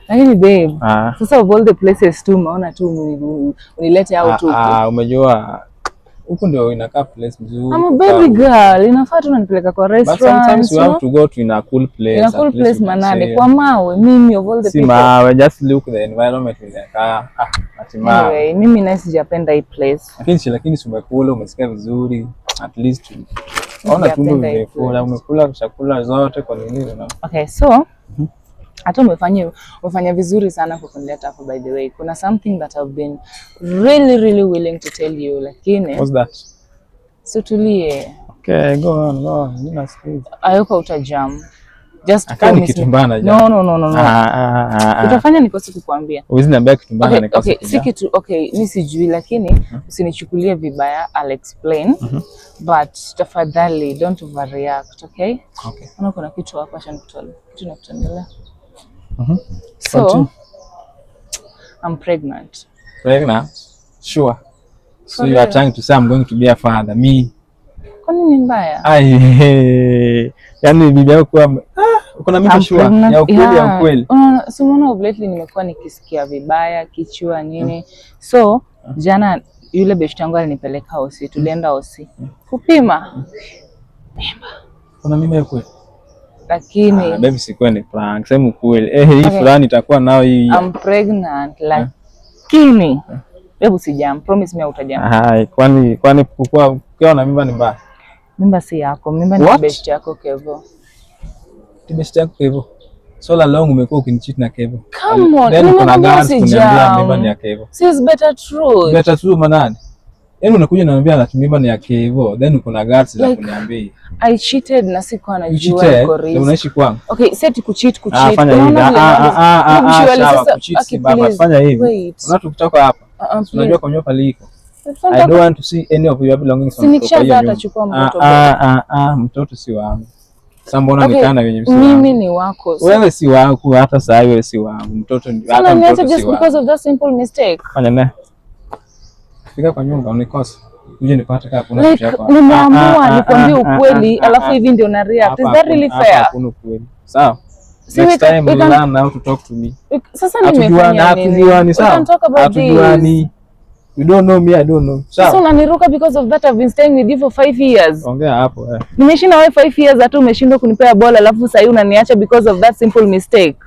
Lakini babe, sasa of all the places tu umeona tu unilete out tu. Umejua huko ndio inakaa place nzuri. I'm a baby girl, inafaa tu unanipeleka kwa restaurant. But sometimes you have to go to a cool place. In a cool place manade kwa mawe mimi of all the people. Si mawe, just look the environment in the car. Anyway, mimi na sijapenda hii place. Lakini umekula, umesikia vizuri. At least ona tumbo limekula, umekula chakula zote kwa nini na. Okay, so hata umefanya vizuri sana kukunileta hapo. By the way, kuna something that I've been really willing to tell you, lakini what's that? So tulie. Okay, go on. Mimi nasikia. Ayoko utajam. Just promise kitumbana jam. No. Utafanya nikose kukuambia. Uwezi niambia kitumbana nikose. Okay, si kitu mimi sijui, lakini usinichukulie vibaya, I'll explain. But tafadhali don't overreact, okay? Okay. Kuna kitu hapa acha nikutole. Kitu nakutendea. So I'm pregnant. Pregnant? Sure. So you are trying to say I'm going to be a father, me? Kwa nini mbaya? Yani bibi yako uko na mimba sure ya ukweli. So unaona lately nimekuwa nikisikia vibaya, kichwa nini. So jana yule beshte yangu alinipeleka hosi, tulienda hosi kupima mimba. Kuna mimba ya kweli? Lakini baby sikweni prank, sema kweli. Hii fulani itakuwa nao hii. I'm pregnant lakini baby sijam, promise me utajam. Kwani ukiwa na mimba ni mbaya? Mimba si yako, mimba ni beshte yako Kevo. Ni beshte yako Kevo. So la long umekuwa ukinicheat na Kevo. Come on, mimi kuna kuniambia mimba ni ya Kevo. Sis better truth. Better truth manani? Yaani unakuja unaniambia na mimba ni ya Kevo, then kuna guards za kuniambia. I cheated na sikuwa najua iko risk. Unaishi kwangu. Okay, set kucheat. Fanya hivi. Kucheat baba, fanya hivi. Unataka hapa. Unajua kwa nyoka liko. I don't want to see any of your belongings on top. Atachukua mtoto. Mtoto si wangu. Sasa mbona nikana wenye msi? Mimi ni wako. Wewe si wako, hata sasa wewe si wangu. Mtoto ndio hata mtoto si wangu. Just because of that simple mistake. Fanya nini? Fika kwa nyumba unikosa. Uje nipate kama kuna kitu yako. Nimeamua nikwambie ukweli, alafu hivi ndio na react. Is that really fair? Hakuna ukweli. Sawa. Next time we learn how to talk to me. Sasa nimefanya nini? Sawa. Hatujuani. You don't know me, I don't know. Sasa unaniruka because of that I've been staying with you for 5 years. Ongea hapo Nimeshinda wewe 5 years hata umeshindwa kunipea bola, alafu sasa unaniacha because of that simple mistake.